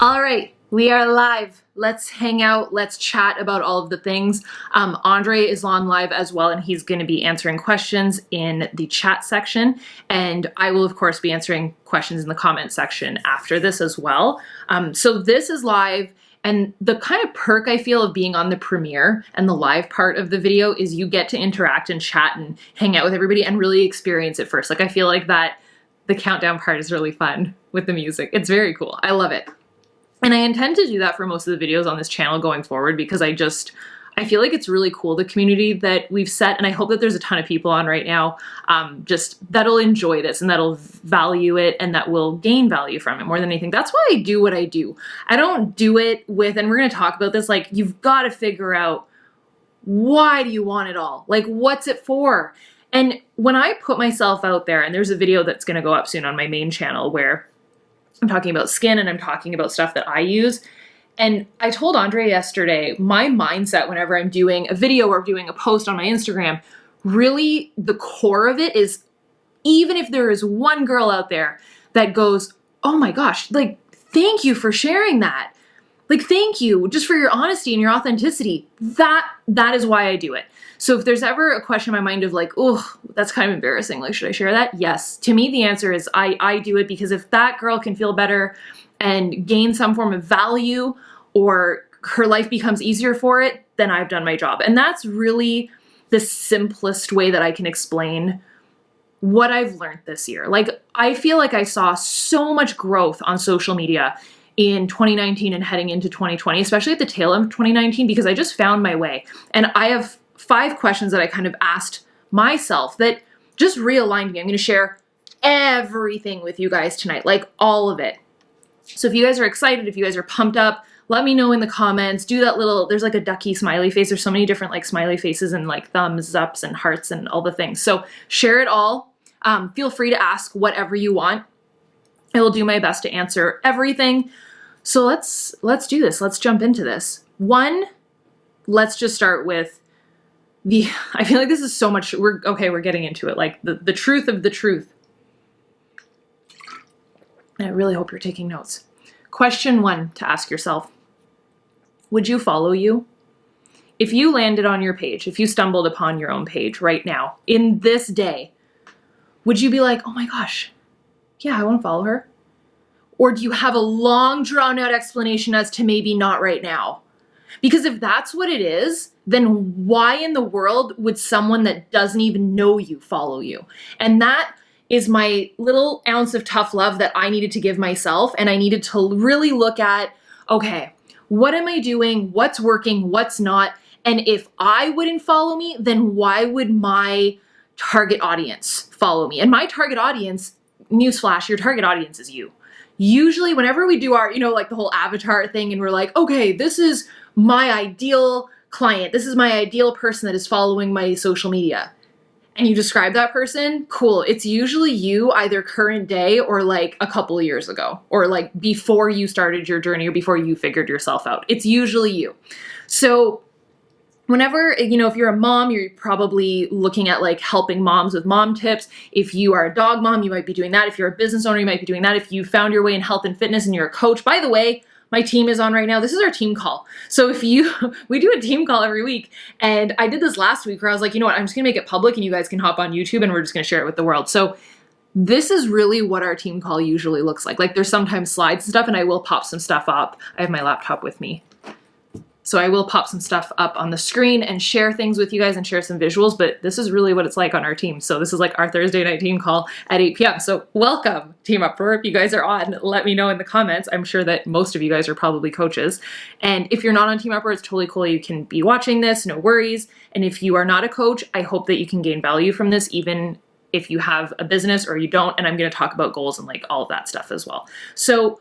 All right, we are live. Let's hang out. Let's chat about all of the things. Andre is on live as well, and he's going to be answering questions in the chat section. And I will, of course, be answering questions in the comment section after this as well. So this is live. And the kind of perk I feel of being on the premiere and the live part of the video is you get to interact and chat and hang out with everybody and really experience it first. Like, I feel like that the countdown part is really fun with the music. It's very cool. I love it. And I intend to do that for most of the videos on this channel going forward because I feel like it's really cool, the community that we've set, and I hope that there's a ton of people on right now just that'll enjoy this and that'll value it and that will gain value from it more than anything. That's why I do what I do. I don't do it with, and we're going to talk about this, like, you've got to figure out, why do you want it all? Like, what's it for? And when I put myself out there, and there's a video that's going to go up soon on my main channel where I'm talking about skin and I'm talking about stuff that I use. And I told Andre yesterday, my mindset whenever I'm doing a video or doing a post on my Instagram, really the core of it is, even if there is one girl out there that goes, oh my gosh, like, thank you for sharing that. Like, thank you just for your honesty and your authenticity. That is why I do it. So if there's ever a question in my mind of like, oh, that's kind of embarrassing, like, should I share that? Yes. To me, the answer is I do it because if that girl can feel better and gain some form of value or her life becomes easier for it, then I've done my job. And that's really the simplest way that I can explain what I've learned this year. Like, I feel like I saw so much growth on social media in 2019 and heading into 2020, especially at the tail end of 2019, because I just found my way. And I have 5 questions that I kind of asked myself that just realigned me. I'm going to share everything with you guys tonight, like all of it. So if you guys are excited, if you guys are pumped up, let me know in the comments. Do that little, there's like a ducky smiley face. There's so many different like smiley faces and like thumbs ups and hearts and all the things. So share it all. Feel free to ask whatever you want. I will do my best to answer everything. So let's do this. Let's jump into this. One, let's just start with I feel like this is so much, we're getting into it. Like the truth of the truth. And I really hope you're taking notes. Question 1 to ask yourself. Would you follow you? If you landed on your page, if you stumbled upon your own page right now, in this day, would you be like, oh my gosh, yeah, I want to follow her? Or do you have a long drawn out explanation as to maybe not right now? Because if that's what it is, then why in the world would someone that doesn't even know you follow you? And that is my little ounce of tough love that I needed to give myself. And I needed to really look at, okay, what am I doing? What's working? What's not? And if I wouldn't follow me, then why would my target audience follow me? And my target audience, newsflash, your target audience is you. Usually whenever we do our, like the whole avatar thing and we're like, okay, this is my ideal client. This is my ideal person that is following my social media. And you describe that person, cool. It's usually you either current day or like a couple of years ago or like before you started your journey or before you figured yourself out. It's usually you. So whenever, if you're a mom, you're probably looking at like helping moms with mom tips. If you are a dog mom, you might be doing that. If you're a business owner, you might be doing that. If you found your way in health and fitness and you're a coach, by the way, my team is on right now. This is our team call. So we do a team call every week. And I did this last week where I was like, you know what, I'm just gonna make it public and you guys can hop on YouTube and we're just gonna share it with the world. So this is really what our team call usually looks like. Like there's sometimes slides and stuff and I will pop some stuff up. I have my laptop with me. So I will pop some stuff up on the screen and share things with you guys and share some visuals, but this is really what it's like on our team. So this is like our Thursday night team call at 8 p.m. So welcome, Team Uproar. If you guys are on, let me know in the comments. I'm sure that most of you guys are probably coaches. And if you're not on Team Uproar, it's totally cool. You can be watching this, no worries. And if you are not a coach, I hope that you can gain value from this, even if you have a business or you don't, and I'm going to talk about goals and like all of that stuff as well. So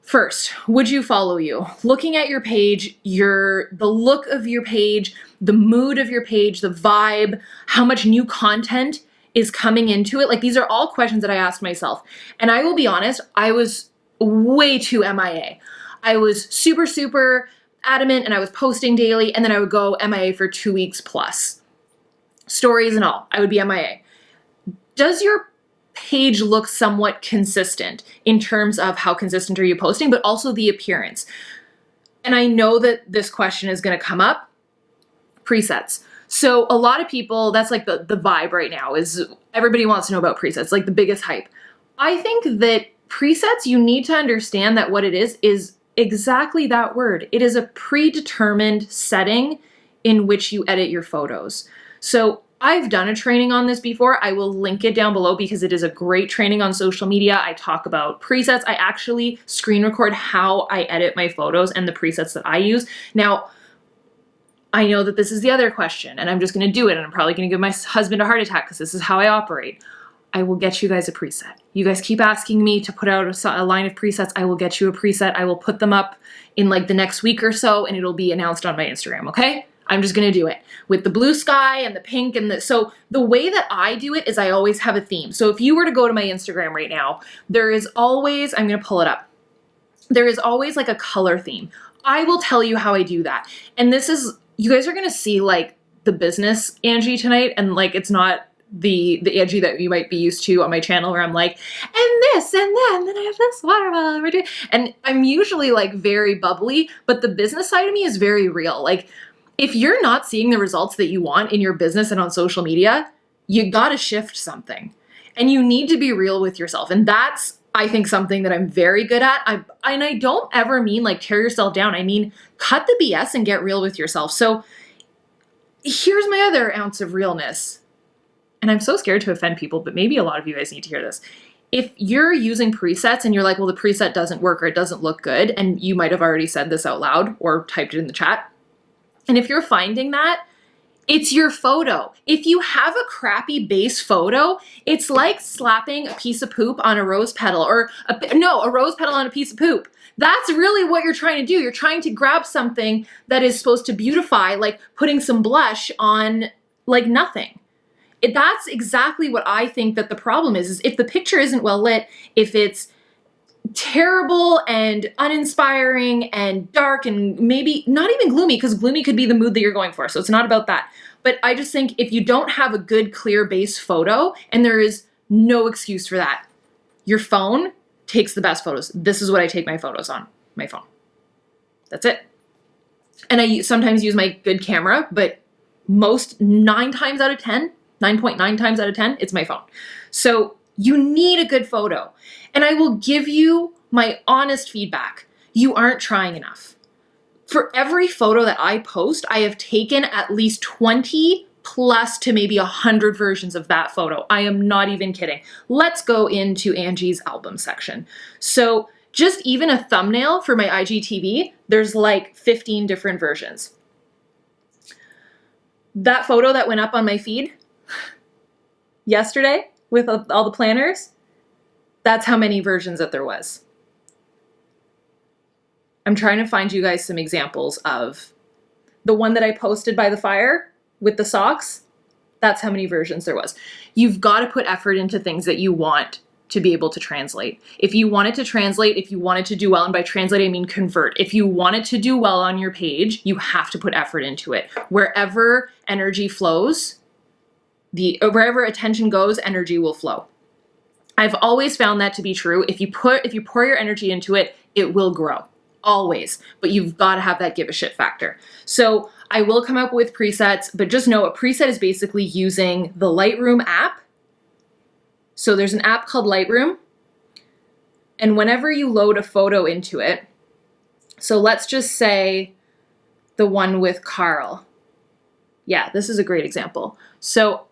first, would you follow you? Looking at your page, the look of your page, the mood of your page, the vibe, how much new content is coming into it. Like these are all questions that I asked myself. And I will be honest, I was way too MIA. I was super, super adamant and I was posting daily, and then I would go MIA for 2 weeks plus. Stories and all, I would be MIA. Does your page look somewhat consistent in terms of how consistent are you posting, but also the appearance? And I know that this question is going to come up. Presets. So a lot of people, that's like the vibe right now, is everybody wants to know about presets, like the biggest hype. I think that presets, you need to understand that what it is exactly that word. It is a predetermined setting in which you edit your photos. So I've done a training on this before. I will link it down below because it is a great training on social media. I talk about presets. I actually screen record how I edit my photos and the presets that I use. Now, I know that this is the other question, and I'm just going to do it, and I'm probably going to give my husband a heart attack because this is how I operate. I will get you guys a preset. You guys keep asking me to put out a line of presets. I will get you a preset. I will put them up in like the next week or so, and it'll be announced on my Instagram, okay? I'm just going to do it with the blue sky and the pink so the way that I do it is I always have a theme. So if you were to go to my Instagram right now, there is always, I'm going to pull it up. There is always like a color theme. I will tell you how I do that. And this is, you guys are going to see like the business Angie tonight, and like it's not the Angie that you might be used to on my channel where I'm like, and this and that, and then I have this watermelon. And I'm usually like very bubbly, but the business side of me is very real. Like if you're not seeing the results that you want in your business and on social media, you got to shift something, and you need to be real with yourself. And that's, I think, something that I'm very good at. And I don't ever mean like tear yourself down. I mean, cut the BS and get real with yourself. So here's my other ounce of realness. And I'm so scared to offend people, but maybe a lot of you guys need to hear this. If you're using presets and you're like, well, the preset doesn't work or it doesn't look good, and you might have already said this out loud or typed it in the chat. And if you're finding that, it's your photo. If you have a crappy base photo, it's like slapping a piece of poop on a rose petal, or a rose petal on a piece of poop. That's really what you're trying to do. You're trying to grab something that is supposed to beautify, like putting some blush on like nothing. That's exactly what I think that the problem is if the picture isn't well lit, if it's terrible and uninspiring and dark and maybe not even gloomy, because gloomy could be the mood that you're going for. So it's not about that. But I just think if you don't have a good, clear base photo, and there is no excuse for that, your phone takes the best photos. This is what I take my photos on, my phone. That's it. And I sometimes use my good camera, but most 9 times out of 10, 9.9 times out of 10, it's my phone. So you need a good photo. And I will give you my honest feedback. You aren't trying enough. For every photo that I post, I have taken at least 20 plus to maybe 100 versions of that photo. I am not even kidding. Let's go into Angie's album section. So just even a thumbnail for my IGTV, there's like 15 different versions. That photo that went up on my feed yesterday with all the planners, that's how many versions that there was. I'm trying to find you guys some examples of the one that I posted by the fire with the socks. That's how many versions there was. You've got to put effort into things that you want to be able to translate. If you want it to translate, if you want it to do well, and by translate, I mean convert. If you want it to do well on your page, you have to put effort into it. Wherever energy flows, wherever attention goes, energy will flow. I've always found that to be true. If you pour your energy into it, it will grow. Always. But you've got to have that give a shit factor. So I will come up with presets, but just know a preset is basically using the Lightroom app. So there's an app called Lightroom. And whenever you load a photo into it, so let's just say the one with Carl. Yeah, this is a great example. So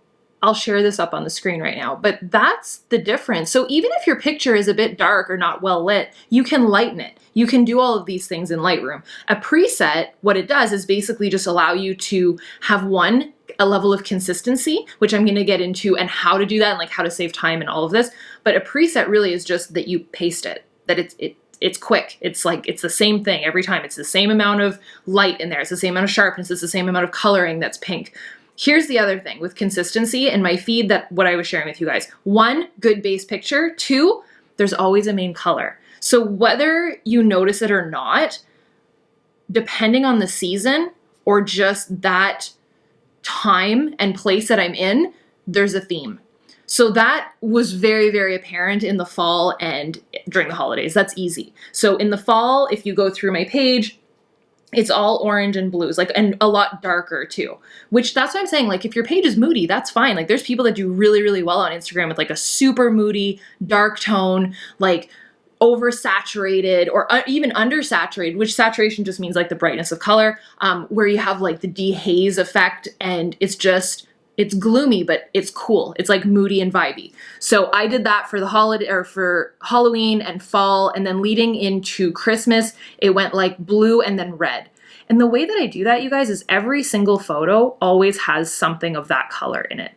I'll share this up on the screen right now, but that's the difference. So even if your picture is a bit dark or not well lit, you can lighten it. You can do all of these things in Lightroom. A preset, what it does is basically just allow you to have one a level of consistency, which I'm going to get into, and how to do that and like how to save time and all of this. But a preset really is just that you paste it, that it's quick. It's like, it's the same thing every time. It's the same amount of light in there. It's the same amount of sharpness. It's the same amount of coloring that's pink. Here's the other thing with consistency in my feed, that what I was sharing with you guys. 1, good base picture. 2, there's always a main color. So whether you notice it or not, depending on the season or just that time and place that I'm in, there's a theme. So that was very, very apparent in the fall and during the holidays. That's easy. So in the fall, if you go through my page, it's all orange and blues, like, and a lot darker too, which that's what I'm saying. Like, if your page is moody, that's fine. Like, there's people that do really, really well on Instagram with like a super moody, dark tone, like oversaturated or even undersaturated, which saturation just means like the brightness of color, where you have like the dehaze effect and it's gloomy, but it's cool. It's like moody and vibey. So I did that for the holiday, or for Halloween and fall, and then leading into Christmas, it went like blue and then red. And the way that I do that, you guys, is every single photo always has something of that color in it.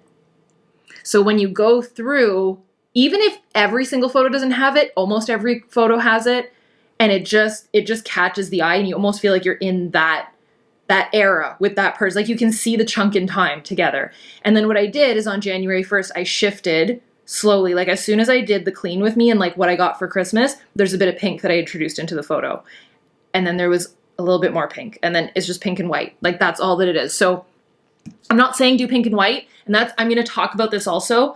So when you go through, even if every single photo doesn't have it, almost every photo has it, and it just catches the eye, and you almost feel like you're in that era with that person. Like, you can see the chunk in time together. And then what I did is on January 1st, I shifted slowly. Like, as soon as I did the clean with me and like what I got for Christmas, there's a bit of pink that I introduced into the photo. And then there was a little bit more pink. And then it's just pink and white. Like, that's all that it is. So I'm not saying do pink and white. And I'm going to talk about this also.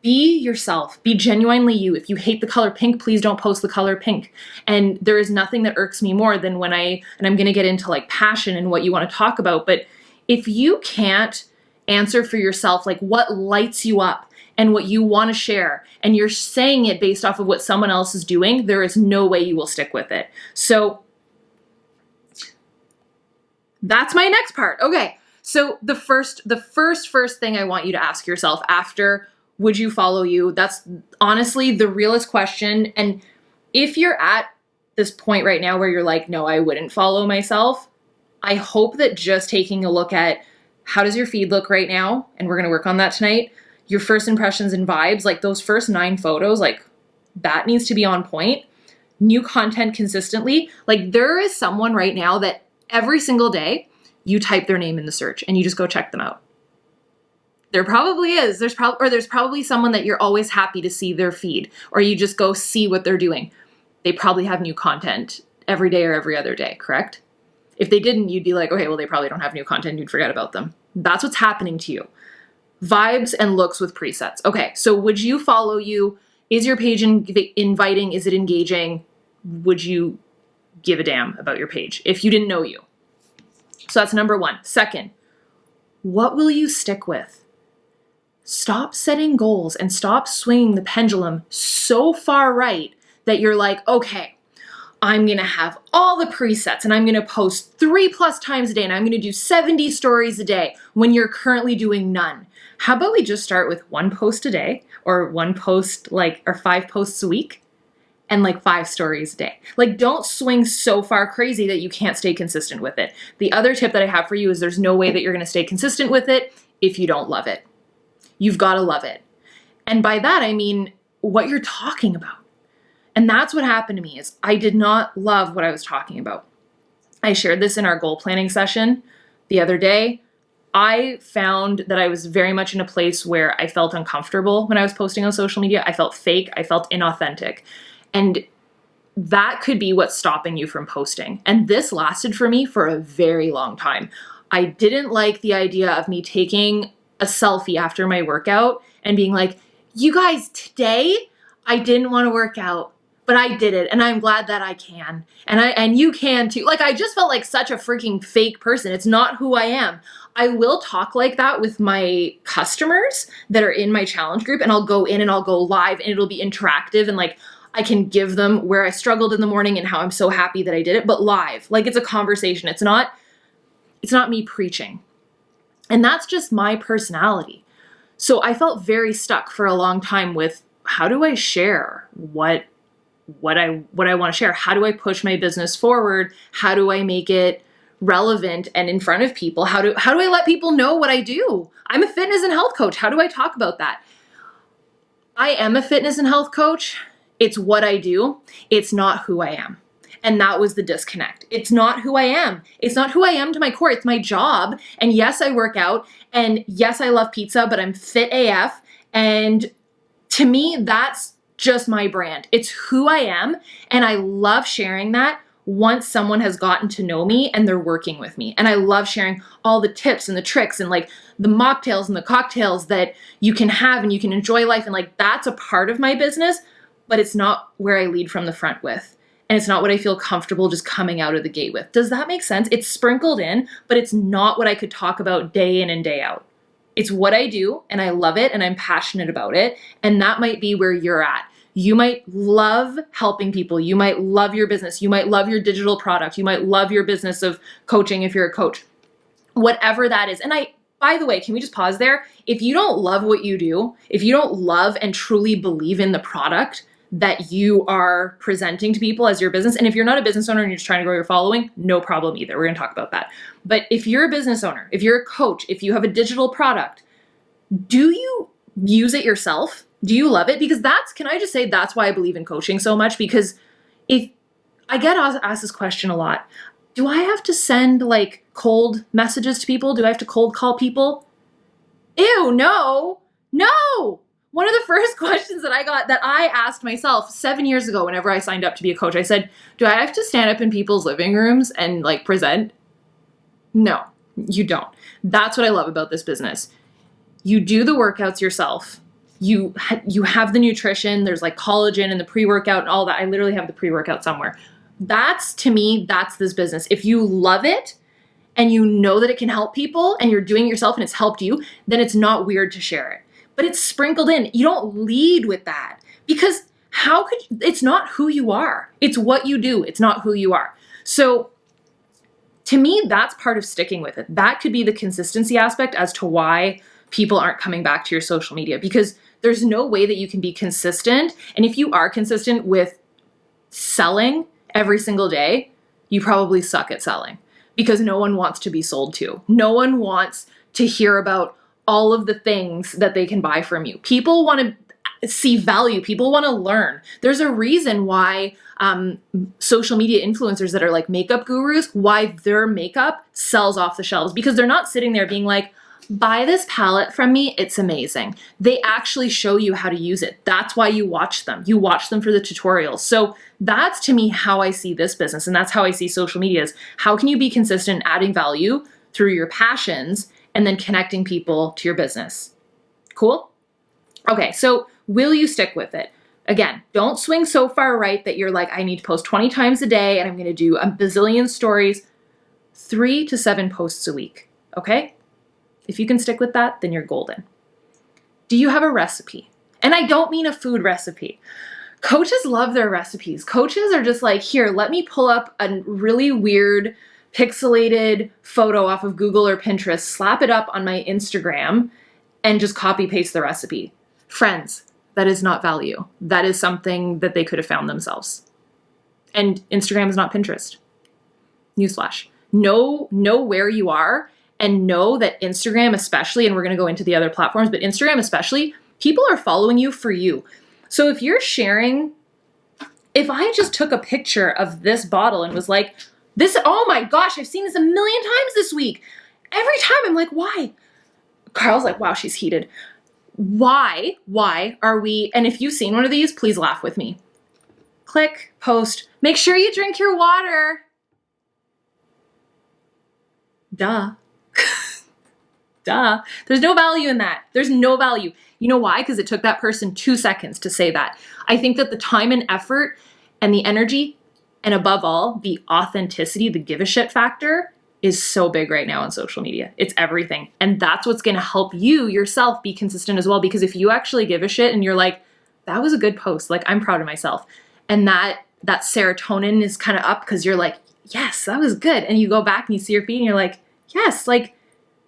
Be yourself. Be genuinely you. If you hate the color pink, please don't post the color pink. And there is nothing that irks me more than when and I'm going to get into like passion and what you want to talk about, but if you can't answer for yourself, like what lights you up and what you want to share, and you're saying it based off of what someone else is doing, there is no way you will stick with it. So that's my next part. Okay. So the first thing I want you to ask yourself after, would you follow you? That's honestly the realest question. And if you're at this point right now where you're like, no, I wouldn't follow myself, I hope that just taking a look at how does your feed look right now, and we're going to work on that tonight, your first impressions and vibes, like those first 9 photos, like that needs to be on point. New content consistently. Like, there is someone right now that every single day you type their name in the search and you just go check them out. There probably is. There's probably someone that you're always happy to see their feed, or you just go see what they're doing. They probably have new content every day or every other day, correct? If they didn't, you'd be like, okay, well, they probably don't have new content. You'd forget about them. That's what's happening to you. Vibes and looks with presets. Okay, so would you follow you? Is your page inviting? Is it engaging? Would you give a damn about your page if you didn't know you? So that's number 1. Second, what will you stick with? Stop setting goals and stop swinging the pendulum so far right that you're like, okay, I'm going to have all the presets and I'm going to post 3+ times a day and I'm going to do 70 stories a day when you're currently doing none. How about we just start with 1 post a day, or 1 post, or 5 posts a week, and like 5 stories a day? Like, don't swing so far crazy that you can't stay consistent with it. The other tip that I have for you is there's no way that you're going to stay consistent with it if you don't love it. You've got to love it. And by that, I mean what you're talking about. And that's what happened to me, is I did not love what I was talking about. I shared this in our goal planning session the other day. I found that I was very much in a place where I felt uncomfortable when I was posting on social media. I felt fake. I felt inauthentic. And that could be what's stopping you from posting. And this lasted for me for a very long time. I didn't like the idea of me taking a selfie after my workout and being like, you guys, today I didn't want to work out, but I did it, and I'm glad that I can. And you can too. Like, I just felt like such a freaking fake person. It's not who I am. I will talk like that with my customers that are in my challenge group, and I'll go in and I'll go live and it'll be interactive, and like I can give them where I struggled in the morning and how I'm so happy that I did it, but live. Like, it's a conversation. It's not me preaching. And that's just my personality. So I felt very stuck for a long time with, how do I share what I want to share? How do I push my business forward? How do I make it relevant and in front of people. How do I let people know what I do? I'm a fitness and health coach. How do I talk about that? I am a fitness and health coach. It's what I do. It's not who I am. And that was the disconnect. It's not who I am. It's not who I am to my core. It's my job. And yes, I work out. And yes, I love pizza, but I'm fit AF. And to me, that's just my brand. It's who I am. And I love sharing that once someone has gotten to know me and they're working with me. And I love sharing all the tips and the tricks and like the mocktails and the cocktails that you can have and you can enjoy life. And like, that's a part of my business, but it's not where I lead from the front with. And it's not what I feel comfortable just coming out of the gate with. Does that make sense? It's sprinkled in, but it's not what I could talk about day in and day out. It's what I do and I love it and I'm passionate about it. And that might be where you're at. You might love helping people. You might love your business. You might love your digital product. You might love your business of coaching if you're a coach. Whatever that is. And by the way, can we just pause there? If you don't love what you do, if you don't love and truly believe in the product that you are presenting to people as your business, and if you're not a business owner and you're just trying to grow your following, no problem either. We're going to talk about that. But if you're a business owner, if you're a coach, if you have a digital product, do you use it yourself? Do you love it? Because can I just say that's why I believe in coaching so much, because if I get asked this question a lot, do I have to send like cold messages to people? Do I have to cold call people? Ew, no. One of the first questions that I asked myself 7 years ago, whenever I signed up to be a coach, I said, do I have to stand up in people's living rooms and like present? No, you don't. That's what I love about this business. You do the workouts yourself. You have the nutrition. There's like collagen and the pre-workout and all that. I literally have the pre-workout somewhere. To me, that's this business. If you love it and you know that it can help people and you're doing it yourself and it's helped you, then it's not weird to share it. But it's sprinkled in. You don't lead with that because it's not who you are. It's what you do. It's not who you are. So to me, that's part of sticking with it. That could be the consistency aspect as to why people aren't coming back to your social media, because there's no way that you can be consistent. And if you are consistent with selling every single day, you probably suck at selling because no one wants to be sold to. No one wants to hear about all of the things that they can buy from you. People want to see value. People want to learn. There's a reason why social media influencers that are like makeup gurus, why their makeup sells off the shelves, because they're not sitting there being like, buy this palette from me, it's amazing. They actually show you how to use it. That's why you watch them. You watch them for the tutorials. So that's to me how I see this business. And that's how I see social media is how can you be consistent adding value through your passions and then connecting people to your business. Cool? Okay, so will you stick with it? Again, don't swing so far right that you're like, I need to post 20 times a day and I'm going to do a bazillion stories. 3 to 7 posts a week, okay? If you can stick with that, then you're golden. Do you have a recipe? And I don't mean a food recipe. Coaches love their recipes. Coaches are just like, here, let me pull up a really weird pixelated photo off of Google or Pinterest, slap it up on my Instagram, and just copy paste the recipe. Friends, that is not value. That is something that they could have found themselves. And Instagram is not Pinterest. Newsflash. Know where you are and know that Instagram especially, and we're going to go into the other platforms, but Instagram especially, people are following you for you. So if you're sharing, if I just took a picture of this bottle and was like, oh my gosh, I've seen this a million times this week. Every time I'm like, why? Carl's like, wow, she's heated. Why are we, and if you've seen one of these, please laugh with me. Click, post, make sure you drink your water. Duh. Duh. There's no value in that. There's no value. You know why? Because it took that person 2 seconds to say that. I think that the time and effort and the energy, and above all, the authenticity, the give a shit factor is so big right now on social media. It's everything. And that's what's going to help you yourself be consistent as well. Because if you actually give a shit and you're like, that was a good post, like I'm proud of myself. And that serotonin is kind of up because you're like, yes, that was good. And you go back and you see your feed and you're like, yes, like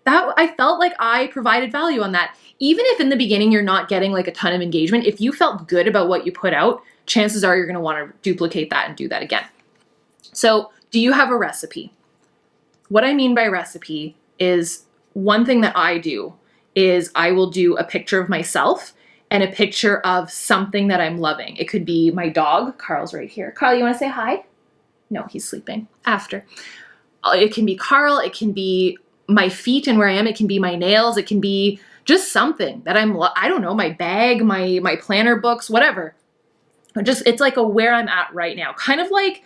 that, I felt like I provided value on that. Even if in the beginning you're not getting like a ton of engagement, if you felt good about what you put out, chances are you're going to want to duplicate that and do that again. So do you have a recipe? what I mean by recipe is one thing that I do is I will do a picture of myself and a picture of something that I'm loving. It could be my dog. Carl's right here. Carl, you want to say hi? No, he's sleeping. After. It can be Carl. It can be my feet and where I am. It can be my nails. It can be just something that I don't know, my bag, my planner, books, whatever. It's like a where I'm at right now. Kind of like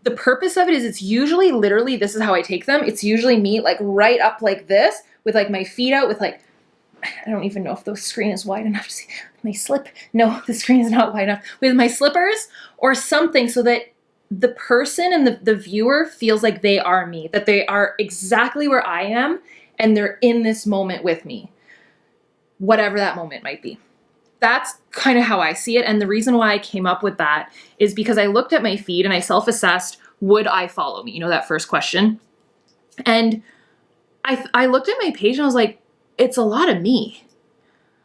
the purpose of it is it's usually literally, this is how I take them. It's usually me like right up like this with like my feet out with like, I don't even know if the screen is wide enough to see my slip. No, the screen is not wide enough. With my slippers or something so that the person and the viewer feels like they are me, that they are exactly where I am and they're in this moment with me, whatever that moment might be. That's kind of how I see it. And the reason why I came up with that is because I looked at my feed and I self-assessed, would I follow me? You know, that first question. And I looked at my page and I was like, it's a lot of me.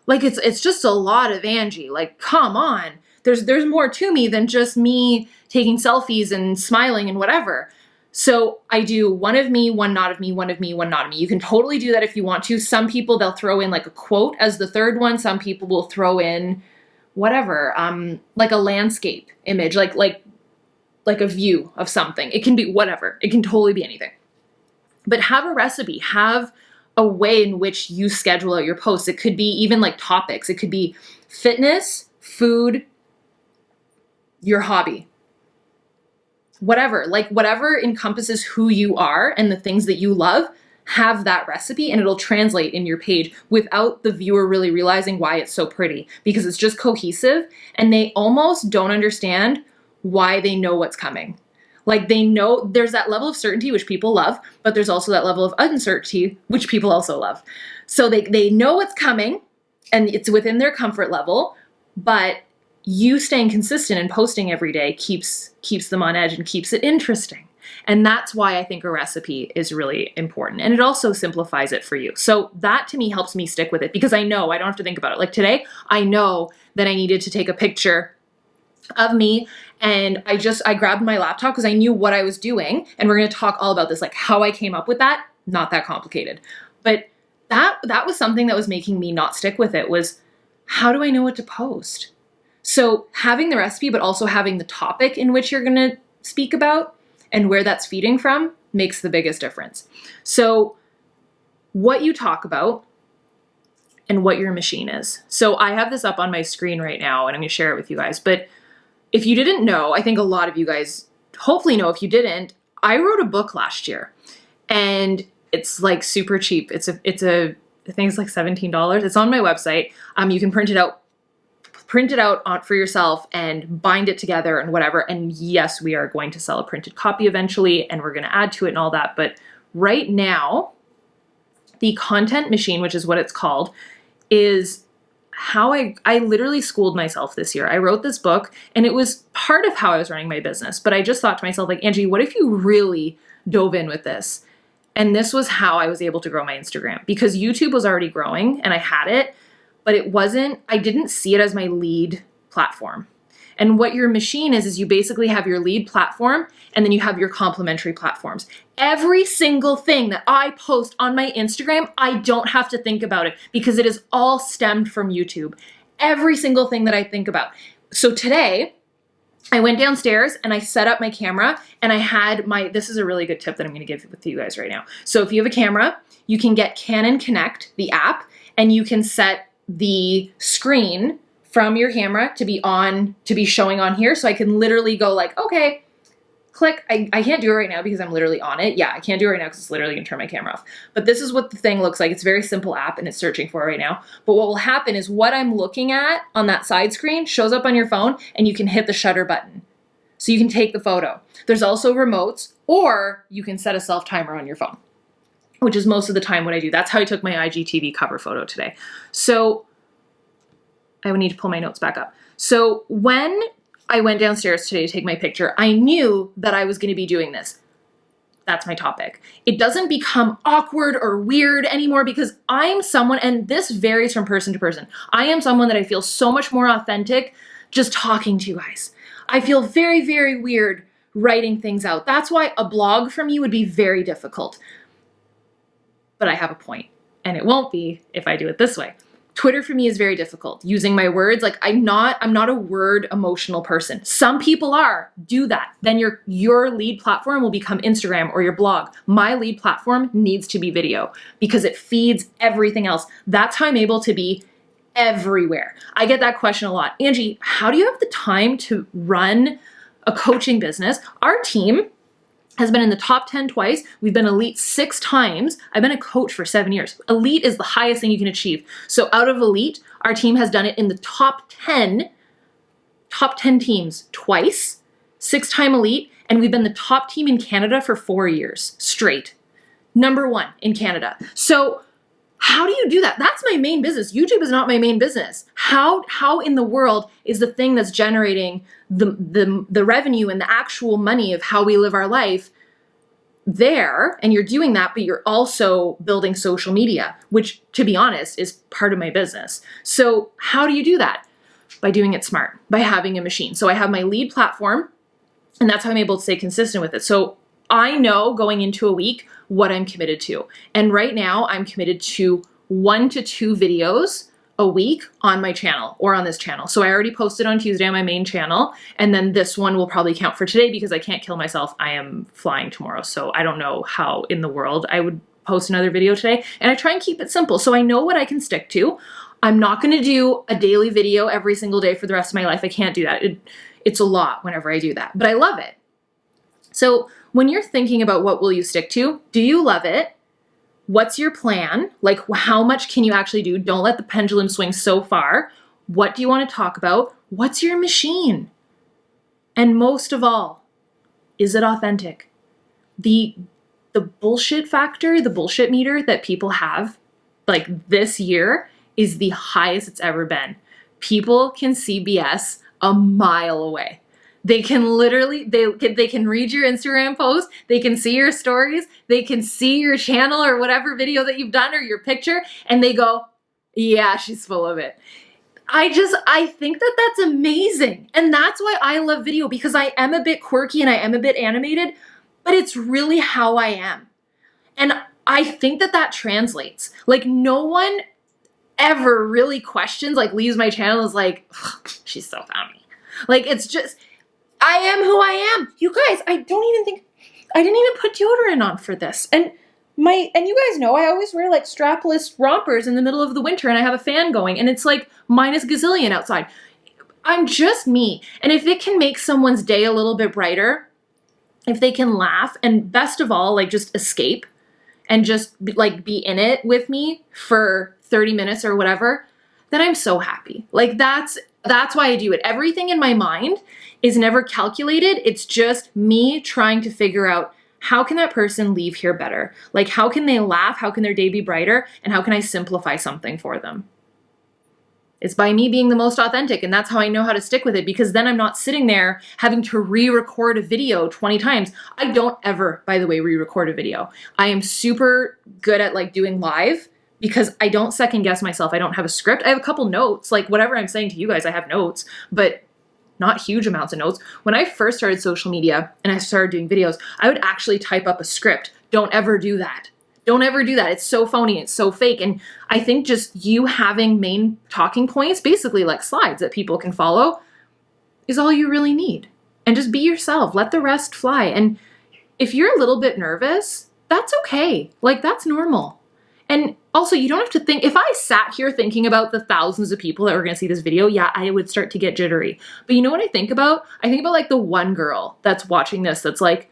Like it's just a lot of Angie. Like, come on. There's more to me than just me taking selfies and smiling and whatever. So I do one of me, one not of me, one of me, one not of me. You can totally do that if you want to. Some people, they'll throw in like a quote as the third one. Some people will throw in whatever, like a landscape image, like a view of something. It can be whatever. It can totally be anything. But have a recipe, have a way in which you schedule out your posts. It could be even like topics. It could be fitness, food, your hobby, whatever encompasses who you are and the things that you love. Have that recipe and it'll translate in your page without the viewer really realizing why it's so pretty, because it's just cohesive and they almost don't understand why they know what's coming. Like they know there's that level of certainty, which people love, but there's also that level of uncertainty, which people also love. So they know what's coming and it's within their comfort level, but you staying consistent and posting every day keeps them on edge and keeps it interesting. And that's why I think a recipe is really important. And it also simplifies it for you. So that to me helps me stick with it because I know I don't have to think about it. Like today, I know that I needed to take a picture of me and I grabbed my laptop because I knew what I was doing. And we're going to talk all about this, like how I came up with that. Not that complicated. But that was something that was making me not stick with it was, how do I know what to post? So having the recipe, but also having the topic in which you're going to speak about and where that's feeding from makes the biggest difference. So what you talk about and what your machine is. So I have this up on my screen right now and I'm going to share it with you guys. But if you didn't know, I think a lot of you guys hopefully know. If you didn't, I wrote a book last year and it's like super cheap. I think it's like $17. It's on my website. You can print it out for yourself and bind it together and whatever. And yes, we are going to sell a printed copy eventually and we're going to add to it and all that. But right now, the content machine, which is what it's called, is how I literally schooled myself this year. I wrote this book and it was part of how I was running my business. But I just thought to myself, like, Angie, what if you really dove in with this? And this was how I was able to grow my Instagram because YouTube was already growing and I had it. But I didn't see it as my lead platform. And what your machine is you basically have your lead platform and then you have your complementary platforms. Every single thing that I post on my Instagram, I don't have to think about it because it is all stemmed from YouTube. Every single thing that I think about. So today, I went downstairs and I set up my camera and I had this is a really good tip that I'm going to give with you guys right now. So if you have a camera, you can get Canon Connect, the app, and you can set the screen from your camera to be showing on here. So I can literally go like, okay, click. I can't do it right now because I'm literally on it. Yeah, I can't do it right now because it's literally gonna turn my camera off. But this is what the thing looks like. It's a very simple app and it's searching for it right now. But what will happen is what I'm looking at on that side screen shows up on your phone and you can hit the shutter button. So you can take the photo. There's also remotes or you can set a self timer on your phone, which is most of the time what I do. That's how I took my IGTV cover photo today. So I would need to pull my notes back up. So when I went downstairs today to take my picture, I knew that I was going to be doing this. That's my topic. It doesn't become awkward or weird anymore because I'm someone, and this varies from person to person. I am someone that I feel so much more authentic just talking to you guys. I feel very, very weird writing things out. That's why a blog for me would be very difficult. But I have a point, and it won't be if I do it this way. Twitter for me is very difficult. Using my words, like I'm not a word emotional person. Some people are. Do that. Then your lead platform will become Instagram or your blog. My lead platform needs to be video because it feeds everything else. That's how I'm able to be everywhere. I get that question a lot. Angie, how do you have the time to run a coaching business? Our team has been in the top 10 twice. We've been elite 6 times. I've been a coach for 7 years. Elite is the highest thing you can achieve. So out of elite, our team has done it in the top 10 teams twice, 6-time elite, and we've been the top team in Canada for 4 years straight. Number 1 in Canada. So how do you do that? That's my main business. YouTube is not my main business. How in the world is the thing that's generating the revenue and the actual money of how we live our life there? And you're doing that, but you're also building social media, which, to be honest, is part of my business. So how do you do that? By doing it smart, by having a machine. So I have my lead platform, and that's how I'm able to stay consistent with it. So I know going into a week what I'm committed to. And right now I'm committed to 1 to 2 videos a week on my channel or on this channel. So I already posted on Tuesday on my main channel, and then this one will probably count for today because I can't kill myself. I am flying tomorrow. So I don't know how in the world I would post another video today. And I try and keep it simple. So I know what I can stick to. I'm not going to do a daily video every single day for the rest of my life. I can't do that. It's a lot whenever I do that, but I love it. So when you're thinking about what will you stick to, do you love it? What's your plan? Like, how much can you actually do? Don't let the pendulum swing so far. What do you want to talk about? What's your machine? And most of all, is it authentic? The bullshit factor, the bullshit meter that people have, like this year, is the highest it's ever been. People can see BS a mile away. They can literally, they can read your Instagram post, they can see your stories, they can see your channel or whatever video that you've done or your picture, and they go, yeah, she's full of it. I think that that's amazing. And that's why I love video, because I am a bit quirky and I am a bit animated, but it's really how I am. And I think that that translates. Like, no one ever really questions, like leaves my channel is like, she's so funny. Like, it's just, I am who I am. You guys, I didn't even put deodorant on for this. And you guys know I always wear like strapless rompers in the middle of the winter, and I have a fan going and it's like minus gazillion outside. I'm just me. And if it can make someone's day a little bit brighter, if they can laugh, and best of all, like just escape and just be in it with me for 30 minutes or whatever, then I'm so happy. Like that's why I do it. Everything in my mind is never calculated. It's just me trying to figure out, how can that person leave here better? Like, how can they laugh? How can their day be brighter? And how can I simplify something for them? It's by me being the most authentic, and that's how I know how to stick with it, because then I'm not sitting there having to re-record a video 20 times. I don't ever, by the way, re-record a video. I am super good at like doing live, because I don't second guess myself. I don't have a script. I have a couple notes, like whatever I'm saying to you guys, I have notes, but not huge amounts of notes. When I first started social media and I started doing videos, I would actually type up a script. Don't ever do that. Don't ever do that. It's so phony. It's so fake. And I think just you having main talking points, basically like slides that people can follow, is all you really need. And just be yourself. Let the rest fly. And if you're a little bit nervous, that's okay. Like, that's normal. And also, you don't have to think, if I sat here thinking about the thousands of people that were going to see this video, yeah, I would start to get jittery. But you know what I think about? I think about like the one girl that's watching this, that's like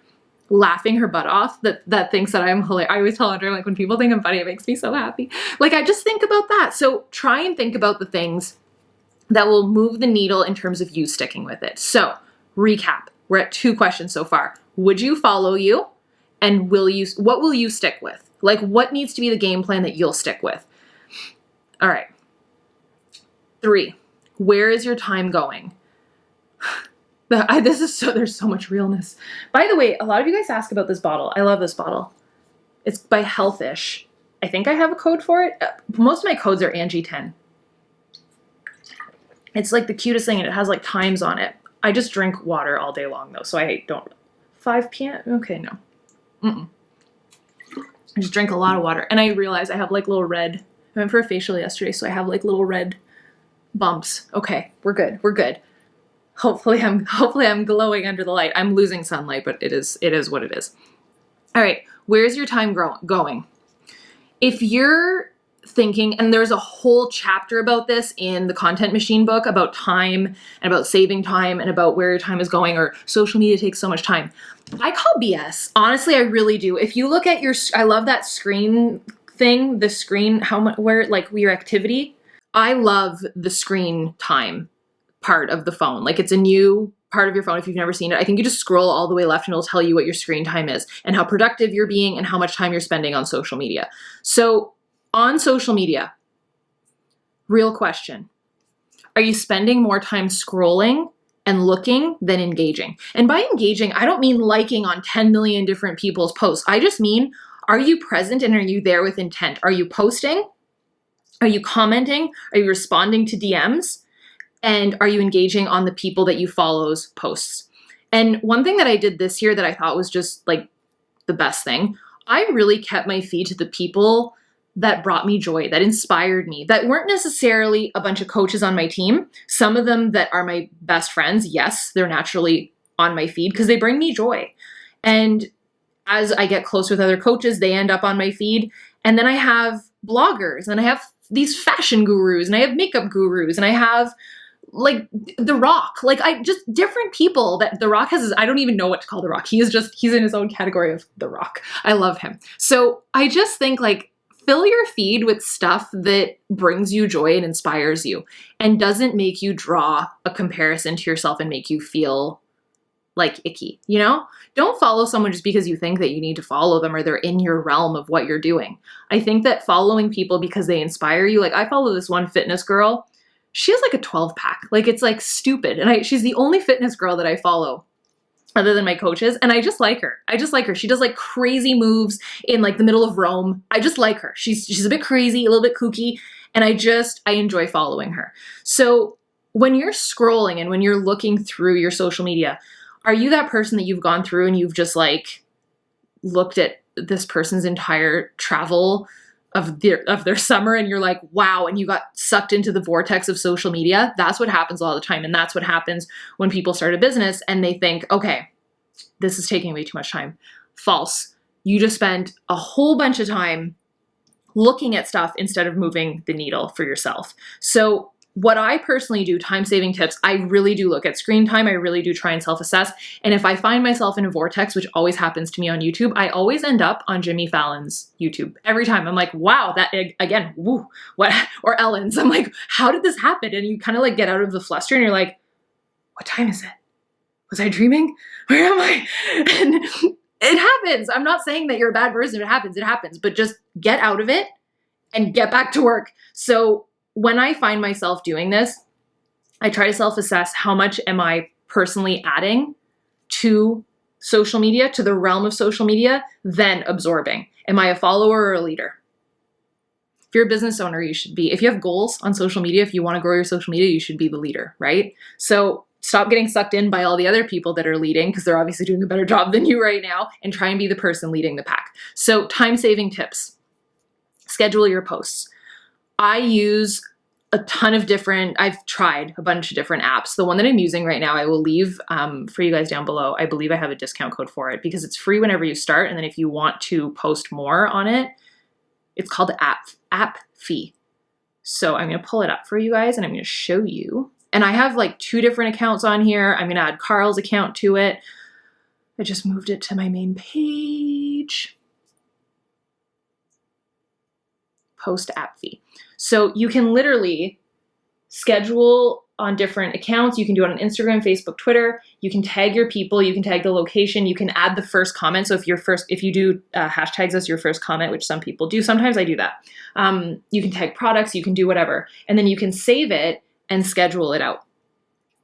laughing her butt off, that thinks that I'm hilarious. I always tell Andrew, like, when people think I'm funny, it makes me so happy. Like, I just think about that. So try and think about the things that will move the needle in terms of you sticking with it. So recap, we're at 2 questions so far. Would you follow you? And what will you stick with? Like, what needs to be the game plan that you'll stick with? All right. 3, where is your time going? There's so much realness. By the way, a lot of you guys ask about this bottle. I love this bottle. It's by Healthish. I think I have a code for it. Most of my codes are Angie 10. It's like the cutest thing, and it has like times on it. I just drink water all day long though, so I don't 5 p.m.? Okay, no. I just drank a lot of water. And I realized I have like little red, I went for a facial yesterday, so I have like little red bumps. Okay, we're good. We're good. Hopefully I'm glowing under the light. I'm losing sunlight, but it is what it is. All right, where's your time going? If you're thinking, and there's a whole chapter about this in the Content Machine book about time and about saving time and about where your time is going, or social media takes so much time. I call BS. Honestly, I really do. If you look at I love that screen thing, the screen, your activity. I love the screen time part of the phone. Like, it's a new part of your phone if you've never seen it. I think you just scroll all the way left and it'll tell you what your screen time is and how productive you're being and how much time you're spending on social media. So on social media, real question, are you spending more time scrolling and looking than engaging? And by engaging, I don't mean liking on 10 million different people's posts. I just mean, are you present and are you there with intent? Are you posting? Are you commenting? Are you responding to DMs? And are you engaging on the people that you follow's posts? And one thing that I did this year that I thought was just like the best thing, I really kept my feed to the people that brought me joy, that inspired me, that weren't necessarily a bunch of coaches on my team. Some of them that are my best friends, yes, they're naturally on my feed because they bring me joy. And as I get close with other coaches, they end up on my feed. And then I have bloggers, and I have these fashion gurus, and I have makeup gurus, and I have like The Rock, like I just different people that The Rock has. I don't even know what to call The Rock. He's in his own category of The Rock. I love him. So I just think, like, fill your feed with stuff that brings you joy and inspires you and doesn't make you draw a comparison to yourself and make you feel like icky, you know? Don't follow someone just because you think that you need to follow them or they're in your realm of what you're doing. I think that following people because they inspire you, like I follow this one fitness girl. She has like a 12 pack. Like, it's like stupid. And she's the only fitness girl that I follow other than my coaches. And I just like her. She does like crazy moves in like the middle of Rome. I just like her. She's a bit crazy, a little bit kooky. And I enjoy following her. So when you're scrolling and when you're looking through your social media, are you that person that you've gone through and you've just like looked at this person's entire travel of their summer and you're like, wow, and you got sucked into the vortex of social media? That's what happens all the time. And that's what happens when people start a business and they think, okay, this is taking way too much time. False. You just spent a whole bunch of time looking at stuff instead of moving the needle for yourself. So what I personally do, time-saving tips, I really do look at screen time. I really do try and self-assess. And if I find myself in a vortex, which always happens to me on YouTube, I always end up on Jimmy Fallon's YouTube. Every time I'm like, wow, that, again, woo, what? Or Ellen's. I'm like, how did this happen? And you kind of like get out of the fluster and you're like, what time is it? Was I dreaming? Where am I? And it happens. I'm not saying that you're a bad person. It happens. But just get out of it and get back to work. So when I find myself doing this, I try to self-assess how much am I personally adding to social media, to the realm of social media, then absorbing. Am I a follower or a leader? If you're a business owner, you should be. If you have goals on social media, if you want to grow your social media, you should be the leader, right? So stop getting sucked in by all the other people that are leading because they're obviously doing a better job than you right now, and try and be the person leading the pack. So time-saving tips. Schedule your posts. I use I've tried a bunch of different apps. The one that I'm using right now, I will leave for you guys down below. I believe I have a discount code for it because it's free whenever you start. And then if you want to post more on it, it's called app fee. So I'm going to pull it up for you guys and I'm going to show you. And I have like 2 different accounts on here. I'm going to add Carl's account to it. I just moved it to my main page. Post app fee. So you can literally schedule on different accounts. You can do it on Instagram, Facebook, Twitter. You can tag your people. You can tag the location. You can add the first comment. So if you do hashtags as your first comment, which some people do, sometimes I do that. You can tag products. You can do whatever, and then you can save it and schedule it out.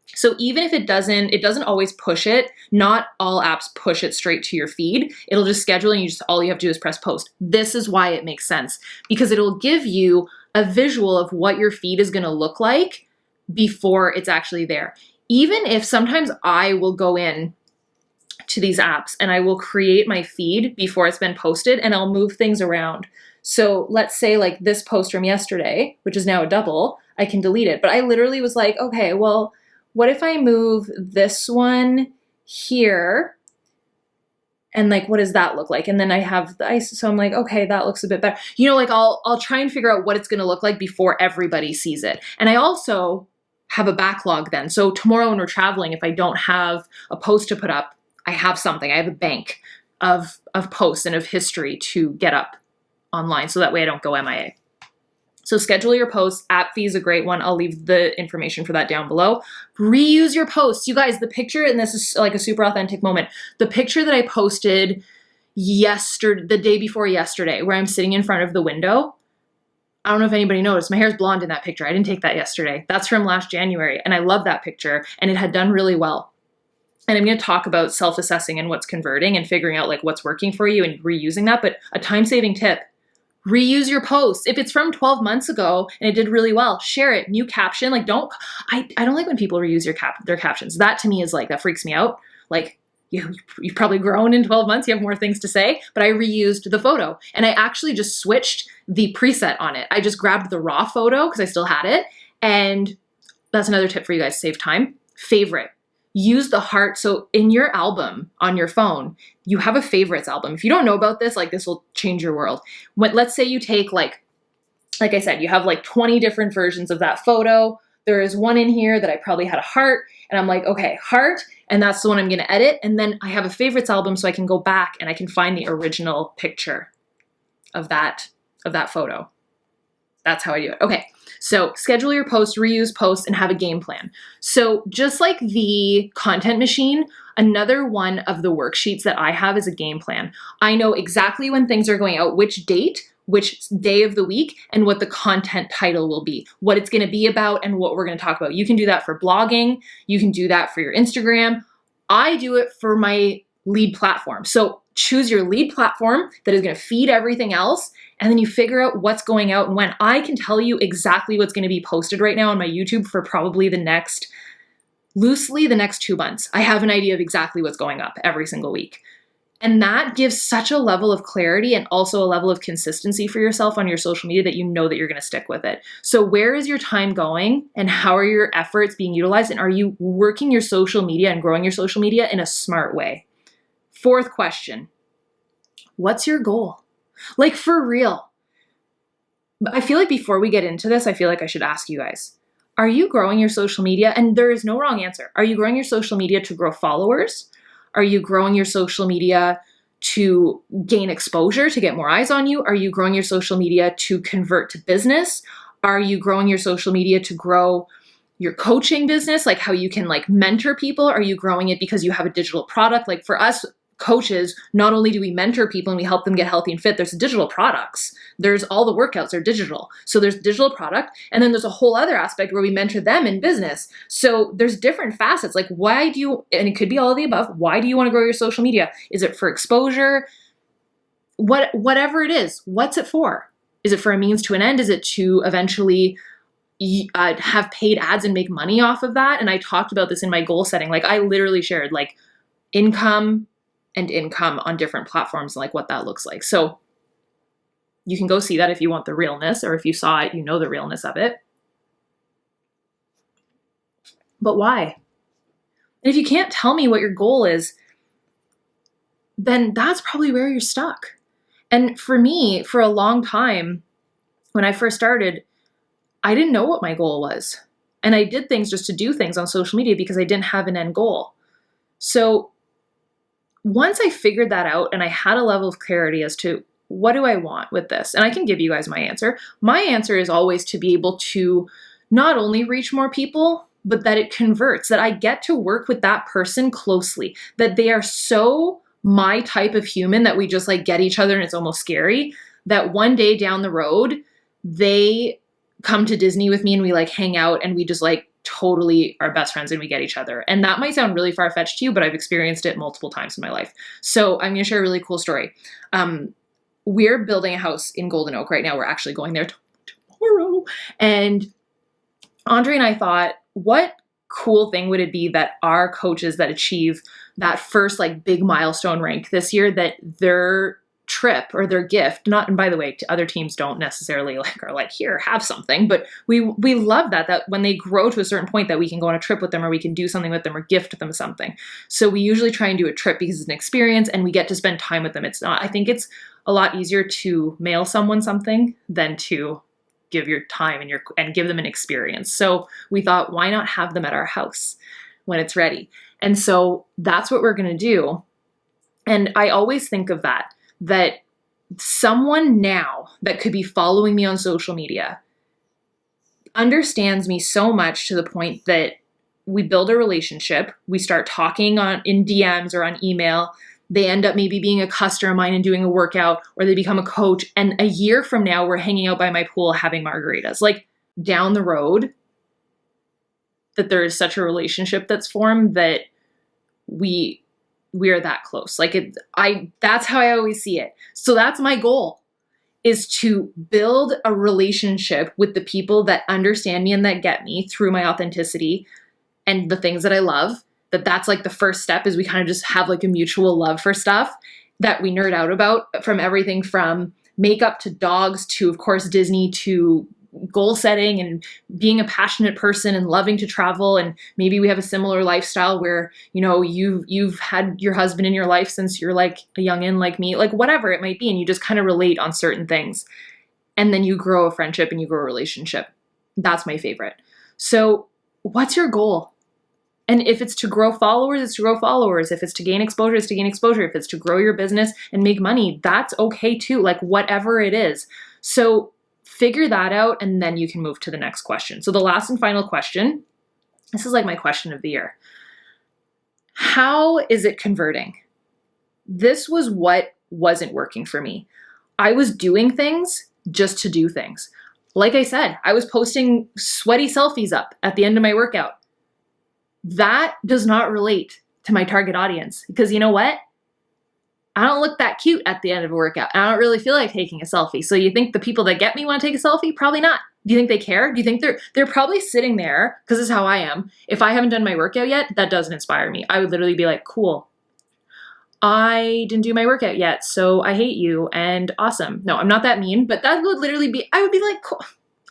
So even if it doesn't always push it. Not all apps push it straight to your feed. It'll just schedule and all you have to do is press post. This is why it makes sense, because it'll give you a visual of what your feed is going to look like before it's actually there. Even if sometimes I will go in to these apps and I will create my feed before it's been posted and I'll move things around. So let's say like this post from yesterday, which is now a double, I can delete it. But I literally was like, okay, well, what if I move this one here? And like, what does that look like? And then I have the ice. So I'm like, okay, that looks a bit better. You know, like I'll try and figure out what it's going to look like before everybody sees it. And I also have a backlog then. So tomorrow when we're traveling, if I don't have a post to put up, I have something. I have a bank of posts and of history to get up online. So that way I don't go MIA. So schedule your posts. App fee is a great one. I'll leave the information for that down below. Reuse your posts. You guys, the picture, and this is like a super authentic moment. The picture that I posted the day before yesterday, where I'm sitting in front of the window. I don't know if anybody noticed. My hair's blonde in that picture. I didn't take that yesterday. That's from last January. And I love that picture. And it had done really well. And I'm going to talk about self-assessing and what's converting and figuring out like what's working for you and reusing that. But a time-saving tip. Reuse your posts. If it's from 12 months ago and it did really well, share it. New caption. Like I don't like when people reuse their captions. That to me is like, that freaks me out. Like you've probably grown in 12 months. You have more things to say, but I reused the photo and I actually just switched the preset on it. I just grabbed the raw photo because I still had it. And that's another tip for you guys. Save time. Favorite. Use the heart. So in your album on your phone, you have a favorites album. If you don't know about this, like this will change your world. Let's say you take like I said, you have like 20 different versions of that photo. There is one in here that I probably had a heart and I'm like, okay, heart. And that's the one I'm going to edit. And then I have a favorites album so I can go back and I can find the original picture of that photo. That's how I do it. Okay. So schedule your posts, reuse posts, and have a game plan. So just like the content machine, another one of the worksheets that I have is a game plan. I know exactly when things are going out, which date, which day of the week, and what the content title will be, what it's going to be about, and what we're going to talk about. You can do that for blogging. You can do that for your Instagram. I do it for my lead platform. So choose your lead platform that is going to feed everything else. And then you figure out what's going out and when. I can tell you exactly what's going to be posted right now on my YouTube for probably loosely the next 2 months. I have an idea of exactly what's going up every single week. And that gives such a level of clarity and also a level of consistency for yourself on your social media that you know that you're going to stick with it. So where is your time going and how are your efforts being utilized? And are you working your social media and growing your social media in a smart way? Fourth question, what's your goal? Like for real. I feel like before we get into this, I feel like I should ask you guys, are you growing your social media? And there is no wrong answer. Are you growing your social media to grow followers? Are you growing your social media to gain exposure, to get more eyes on you? Are you growing your social media to convert to business? Are you growing your social media to grow your coaching business, like how you can like mentor people? Are you growing it because you have a digital product? Like for us coaches, not only do we mentor people and we help them get healthy and fit, there's digital products. There's all the workouts are digital. So there's digital product. And then there's a whole other aspect where we mentor them in business. So there's different facets. Like and it could be all of the above. Why do you want to grow your social media? Is it for exposure? Whatever it is, what's it for? Is it for a means to an end? Is it to eventually have paid ads and make money off of that? And I talked about this in my goal setting. Like I literally shared like income on different platforms and like what that looks like. So you can go see that if you want the realness, or if you saw it, you know the realness of it. But why? And if you can't tell me what your goal is, then that's probably where you're stuck. And for me, for a long time, when I first started, I didn't know what my goal was. And I did things just to do things on social media because I didn't have an end goal. So once I figured that out and I had a level of clarity as to what do I want with this, and I can give you guys my answer. My answer is always to be able to not only reach more people, but that it converts, that I get to work with that person closely, that they are so my type of human that we just like get each other and it's almost scary, that one day down the road, they come to Disney with me and we like hang out and we just like totally are best friends and we get each other. And that might sound really far-fetched to you, but I've experienced it multiple times in my life. So I'm going to share a really cool story. We're building a house in Golden Oak right now. We're actually going there tomorrow. And Andre and I thought, what cool thing would it be that our coaches that achieve that first like big milestone rank this year, that their trip or their gift, not, and by the way, other teams don't necessarily like are like, here, have something, but we love that when they grow to a certain point that we can go on a trip with them, or we can do something with them or gift them something. So we usually try and do a trip because it's an experience and we get to spend time with them. I think it's a lot easier to mail someone something than to give your time and give them an experience. So we thought, why not have them at our house when it's ready? And so that's what we're going to do. And I always think of that someone now that could be following me on social media understands me so much to the point that we build a relationship, we start talking in DMs or on email, they end up maybe being a customer of mine and doing a workout, or they become a coach. And a year from now, we're hanging out by my pool having margaritas. Like down the road, that there is such a relationship that's formed that we're that close. That's how I always see it. So that's my goal, is to build a relationship with the people that understand me and that get me through my authenticity and the things that I love. That's like the first step, is we kind of just have like a mutual love for stuff that we nerd out about, from everything from makeup to dogs to, of course, Disney, to goal setting and being a passionate person and loving to travel. And maybe we have a similar lifestyle where, you've had your husband in your life since you're like a youngin' like me, like whatever it might be. And you just kind of relate on certain things. And then you grow a friendship and you grow a relationship. That's my favorite. So what's your goal? And if it's to grow followers, it's to grow followers. If it's to gain exposure, it's to gain exposure. If it's to grow your business and make money, that's okay too. Like whatever it is. So figure that out, and then you can move to the next question. So the last and final question, this is like my question of the year. How is it converting? This was what wasn't working for me. I was doing things just to do things. Like I said, I was posting sweaty selfies up at the end of my workout. That does not relate to my target audience, because you know what? I don't look that cute at the end of a workout. I don't really feel like taking a selfie. So you think the people that get me want to take a selfie? Probably not. Do you think they care? Do you think they're probably sitting there, because this is how I am. If I haven't done my workout yet, that doesn't inspire me. I would literally be like, cool, I didn't do my workout yet, so I hate you and awesome. No, I'm not that mean, but that would literally be, I would be like, cool,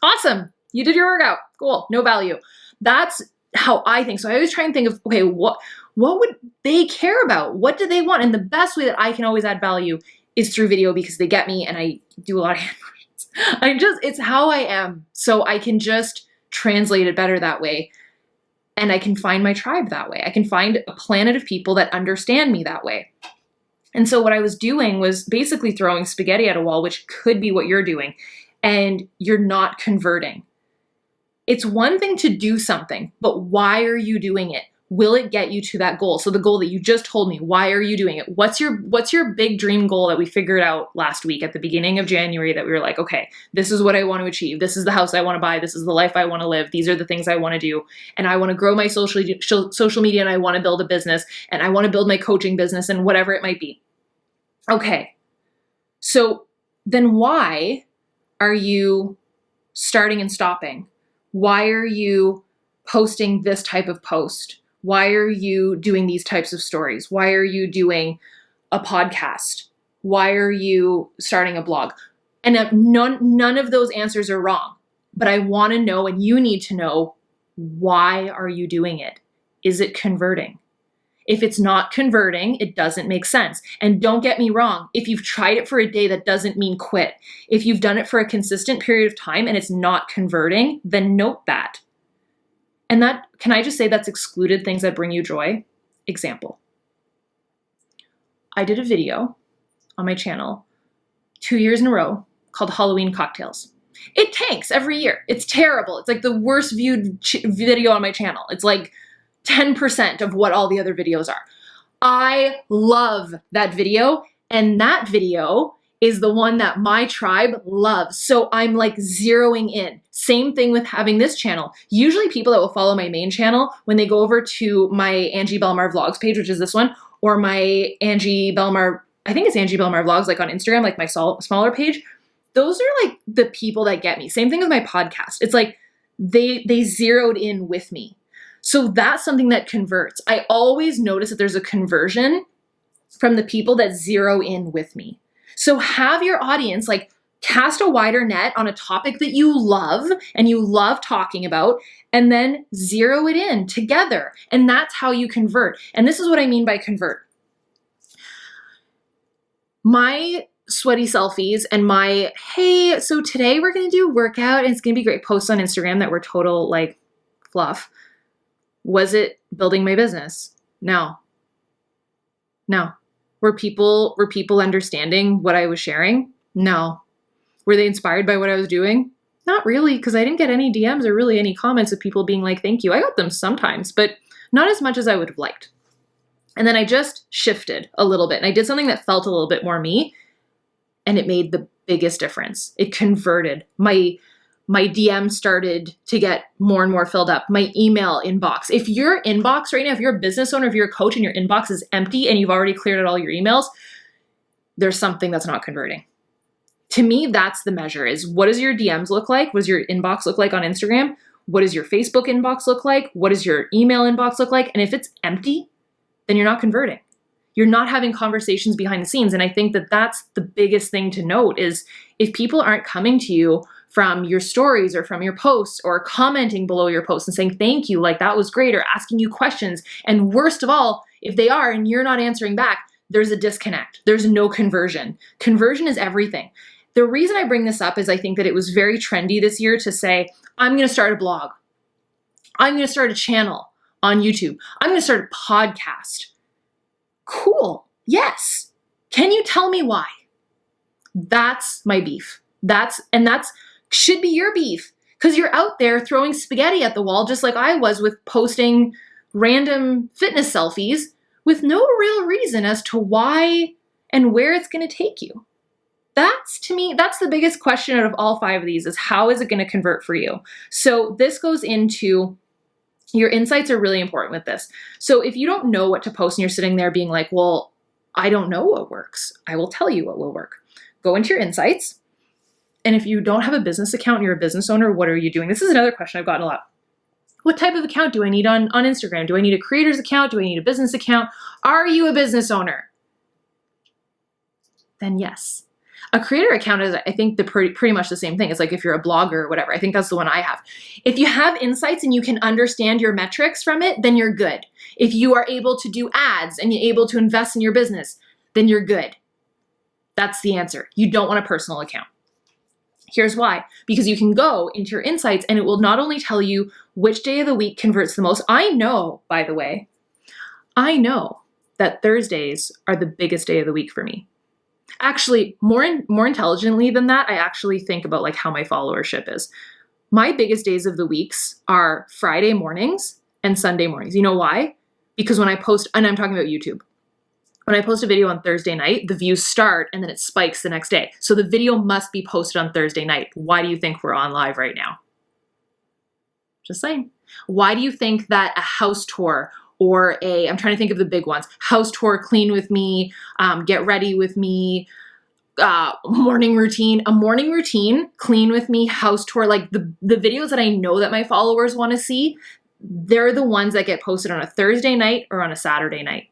awesome, you did your workout, cool, no value. That's how I think. So I always try and think of, okay, what would they care about? What do they want? And the best way that I can always add value is through video, because they get me and I do a lot of hand motions. It's how I am. So I can just translate it better that way. And I can find my tribe that way. I can find a planet of people that understand me that way. And so what I was doing was basically throwing spaghetti at a wall, which could be what you're doing, and you're not converting. It's one thing to do something, but why are you doing it? Will it get you to that goal? So the goal that you just told me, why are you doing it? What's your big dream goal that we figured out last week at the beginning of January, that we were like, okay, this is what I want to achieve. This is the house I want to buy. This is the life I want to live. These are the things I want to do. And I want to grow my social media, and I want to build a business, and I want to build my coaching business, and whatever it might be. Okay. So then why are you starting and stopping? Why are you posting this type of post? Why are you doing these types of stories? Why are you doing a podcast? Why are you starting a blog? And none of those answers are wrong, but I want to know, and you need to know, why are you doing it? Is it converting? If it's not converting, it doesn't make sense. And don't get me wrong, if you've tried it for a day, that doesn't mean quit. If you've done it for a consistent period of time and it's not converting, then note that. And that, can I just say, that's excluded things that bring you joy? Example. I did a video on my channel 2 years in a row called Halloween Cocktails. It tanks every year. It's terrible. It's like the worst viewed video on my channel. It's like 10% of what all the other videos are. I love that video, and that video is the one that my tribe loves. So I'm like zeroing in. Same thing with having this channel. Usually people that will follow my main channel, when they go over to my Angie Bellemare Vlogs page, which is this one, or my Angie Bellemare, I think it's Angie Bellemare Vlogs, like on Instagram, like my smaller page, those are like the people that get me. Same thing with my podcast. It's like they zeroed in with me. So that's something that converts. I always notice that there's a conversion from the people that zero in with me. So have your audience like cast a wider net on a topic that you love and you love talking about, and then zero it in together. And that's how you convert. And this is what I mean by convert. My sweaty selfies and my, hey, so today we're going to do a workout and it's going to be great posts on Instagram that were total like fluff. Was it building my business? No. Were people understanding what I was sharing? No. Were they inspired by what I was doing? Not really, because I didn't get any DMs or really any comments of people being like, thank you. I got them sometimes, but not as much as I would have liked. And then I just shifted a little bit and I did something that felt a little bit more me, and it made the biggest difference. It converted. My DM started to get more and more filled up. My email inbox. If your inbox right now, if you're a business owner, if you're a coach and your inbox is empty and you've already cleared out all your emails, there's something that's not converting. To me, that's the measure, is what does your DMs look like? What does your inbox look like on Instagram? What does your Facebook inbox look like? What does your email inbox look like? And if it's empty, then you're not converting. You're not having conversations behind the scenes. And I think that that's the biggest thing to note, is if people aren't coming to you from your stories or from your posts or commenting below your posts and saying, thank you, like that was great, or asking you questions. And worst of all, if they are and you're not answering back, there's a disconnect. There's no conversion. Conversion is everything. The reason I bring this up is I think that it was very trendy this year to say, I'm going to start a blog. I'm going to start a channel on YouTube. I'm going to start a podcast. Cool. Yes. Can you tell me why? That's my beef. That's should be your beef, because you're out there throwing spaghetti at the wall just like I was with posting random fitness selfies with no real reason as to why and where it's going to take you. That's, to me, that's the biggest question out of all 5 of these, is how is it going to convert for you? So this goes into your insights are really important with this. So if you don't know what to post and you're sitting there being like, well, I don't know what works, I will tell you what will work. Go into your insights. And if you don't have a business account and you're a business owner, what are you doing? This is another question I've gotten a lot. What type of account do I need on Instagram? Do I need a creator's account? Do I need a business account? Are you a business owner? Then yes. A creator account is, I think, pretty much the same thing. It's like if you're a blogger or whatever. I think that's the one I have. If you have insights and you can understand your metrics from it, then you're good. If you are able to do ads and you're able to invest in your business, then you're good. That's the answer. You don't want a personal account. Here's why. Because you can go into your insights and it will not only tell you which day of the week converts the most. I know, by the way, that Thursdays are the biggest day of the week for me. Actually, more intelligently than that, I actually think about like how my followership is. My biggest days of the weeks are Friday mornings and Sunday mornings. You know why? Because when I post, and I'm talking about YouTube, when I post a video on Thursday night, the views start and then it spikes the next day. So the video must be posted on Thursday night. Why do you think we're on live right now? Just saying. Why do you think that a house tour or I'm trying to think of the big ones, house tour, clean with me, get ready with me, morning routine, clean with me, house tour, like the videos that I know that my followers want to see, they're the ones that get posted on a Thursday night or on a Saturday night.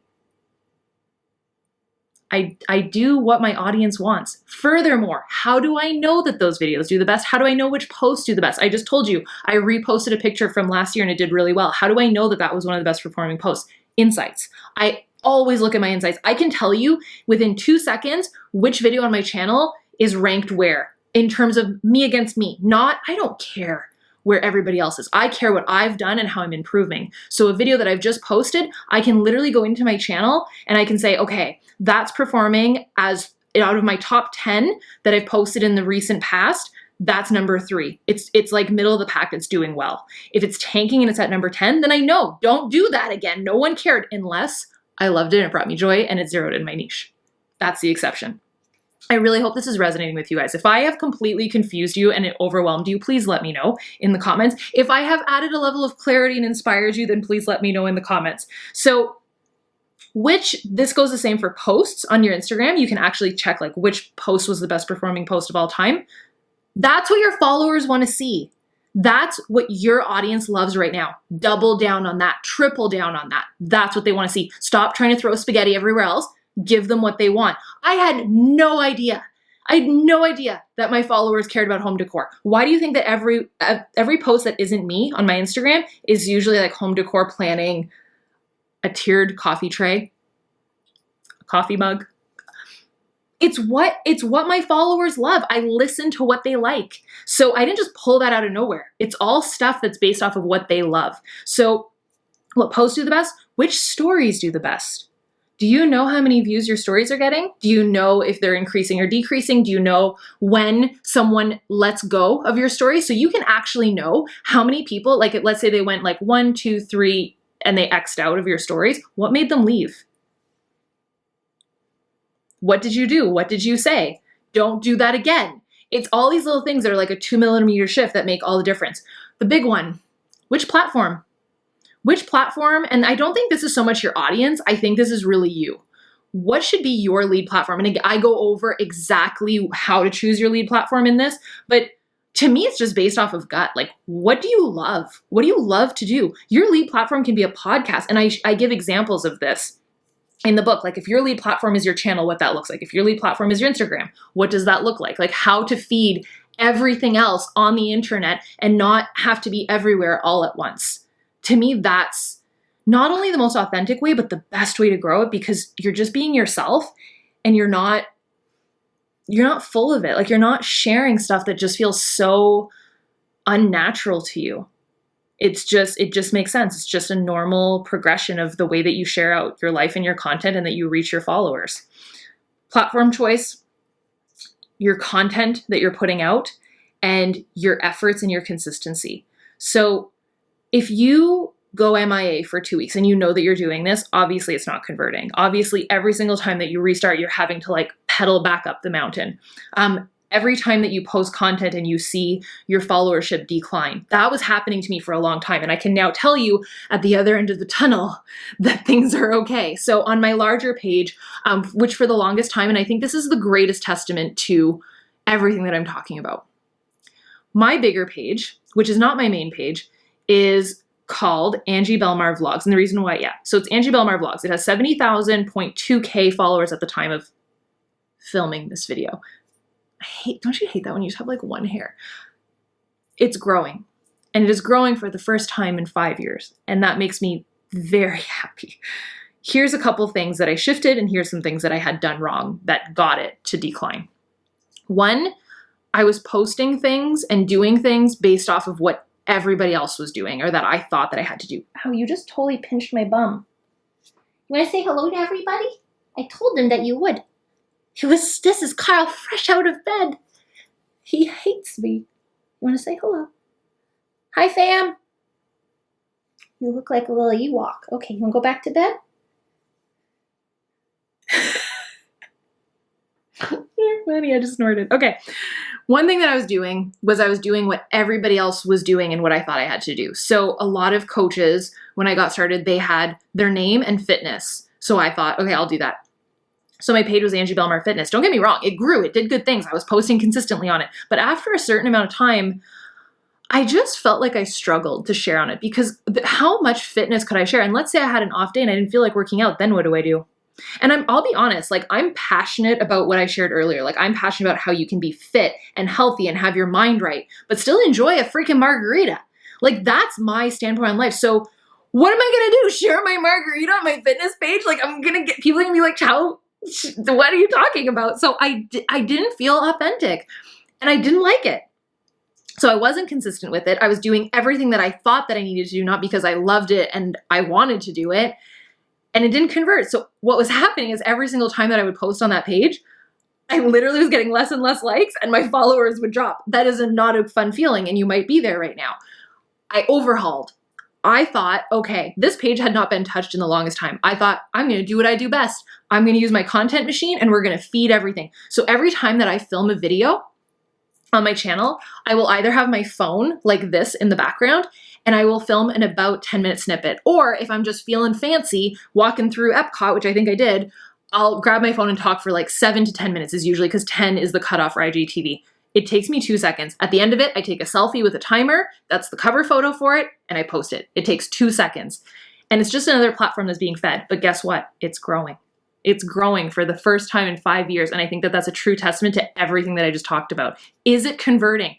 I do what my audience wants. Furthermore, how do I know that those videos do the best? How do I know which posts do the best? I just told you, I reposted a picture from last year and it did really well. How do I know that that was one of the best performing posts? Insights. I always look at my insights. I can tell you within 2 seconds which video on my channel is ranked where in terms of me against me. I don't care where everybody else is. I care what I've done and how I'm improving. So a video that I've just posted, I can literally go into my channel and I can say, okay, that's performing as out of my top 10 that I've posted in the recent past, that's number 3. It's like middle of the pack, it's doing well. If it's tanking and it's at number 10, then I know, don't do that again. No one cared unless I loved it and it brought me joy and it zeroed in my niche. That's the exception. I really hope this is resonating with you guys. If I have completely confused you and it overwhelmed you, please let me know in the comments. If I have added a level of clarity and inspired you, then please let me know in the comments. So this goes the same for posts on your Instagram. You can actually check like which post was the best performing post of all time. That's what your followers want to see. That's what your audience loves right now. Double down on that, triple down on that. That's what they want to see. Stop trying to throw spaghetti everywhere else. Give them what they want. I had no idea that my followers cared about home decor. Why do you think that every post that isn't me on my Instagram is usually like home decor planning, a tiered coffee tray, a coffee mug? It's what my followers love. I listen to what they like. So I didn't just pull that out of nowhere. It's all stuff that's based off of what they love. So what posts do the best? Which stories do the best? Do you know how many views your stories are getting? Do you know if they're increasing or decreasing? Do you know when someone lets go of your story? So you can actually know how many people, like let's say they went like 1, 2, 3, and they X'd out of your stories. What made them leave? What did you do? What did you say? Don't do that again. It's all these little things that are like a 2mm shift that make all the difference. The big one, which platform? Which platform? And I don't think this is so much your audience. I think this is really you. What should be your lead platform? And I go over exactly how to choose your lead platform in this, but to me, it's just based off of gut. Like, what do you love? What do you love to do? Your lead platform can be a podcast. And I give examples of this in the book. Like if your lead platform is your channel, what that looks like. If your lead platform is your Instagram, what does that look like? Like how to feed everything else on the internet and not have to be everywhere all at once. To me, that's not only the most authentic way, but the best way to grow it, because you're just being yourself and you're not full of it. Like you're not sharing stuff that just feels so unnatural to you. It just makes sense. It's just a normal progression of the way that you share out your life and your content and that you reach your followers. Platform choice, your content that you're putting out, and your efforts and your consistency. So if you go MIA for 2 weeks and you know that you're doing this, obviously it's not converting. Obviously, every single time that you restart, you're having to like pedal back up the mountain. Every time that you post content and you see your followership decline. That was happening to me for a long time. And I can now tell you at the other end of the tunnel that things are okay. So on my larger page, which for the longest time, and I think this is the greatest testament to everything that I'm talking about. My bigger page, which is not my main page, is called Angie Bellemare Vlogs. And the reason why, so it's Angie Bellemare Vlogs. It has 70,000.2K followers at the time of filming this video. Don't you hate that when you just have like one hair? It's growing, and it is growing for the first time in 5 years. And that makes me very happy. Here's a couple things that I shifted, and here's some things that I had done wrong that got it to decline. One, I was posting things and doing things based off of what everybody else was doing, or that I thought that I had to do. Oh, you just totally pinched my bum. You want to say hello to everybody? I told them that you would. This is Carl fresh out of bed. He hates me. You want to say hello? Hi, fam. You look like a little Ewok. Okay, you want to go back to bed? You're funny, I just snorted. Okay. One thing that I was doing was what everybody else was doing and what I thought I had to do. So a lot of coaches, when I got started, they had their name and fitness. So I thought, okay, I'll do that. So my page was Angie Bellemare Fitness. Don't get me wrong. It grew. It did good things. I was posting consistently on it. But after a certain amount of time, I just felt like I struggled to share on it, because how much fitness could I share? And let's say I had an off day and I didn't feel like working out. Then what do I do? And I'll be honest, like I'm passionate about what I shared earlier. Like I'm passionate about how you can be fit and healthy and have your mind right, but still enjoy a freaking margarita. Like that's my standpoint on life. So what am I going to do? Share my margarita on my fitness page? Like I'm going to get, people are going to be like, what are you talking about? So I didn't feel authentic and I didn't like it. So I wasn't consistent with it. I was doing everything that I thought that I needed to do, not because I loved it and I wanted to do it, and it didn't convert. So what was happening is every single time that I would post on that page, I literally was getting less and less likes and my followers would drop. That is not a fun feeling, and you might be there right now. I overhauled. I thought, okay, this page had not been touched in the longest time. I thought, I'm going to do what I do best. I'm going to use my content machine and we're going to feed everything. So every time that I film a video on my channel, I will either have my phone like this in the background and I will film an about 10-minute snippet. Or if I'm just feeling fancy walking through Epcot, which I think I did, I'll grab my phone and talk for like 7 to 10 minutes is usually, because 10 is the cutoff for IGTV. It takes me 2 seconds. At the end of it, I take a selfie with a timer. That's the cover photo for it, and I post it. It takes 2 seconds. And it's just another platform that's being fed. But guess what? It's growing. It's growing for the first time in 5 years. And I think that that's a true testament to everything that I just talked about. Is it converting?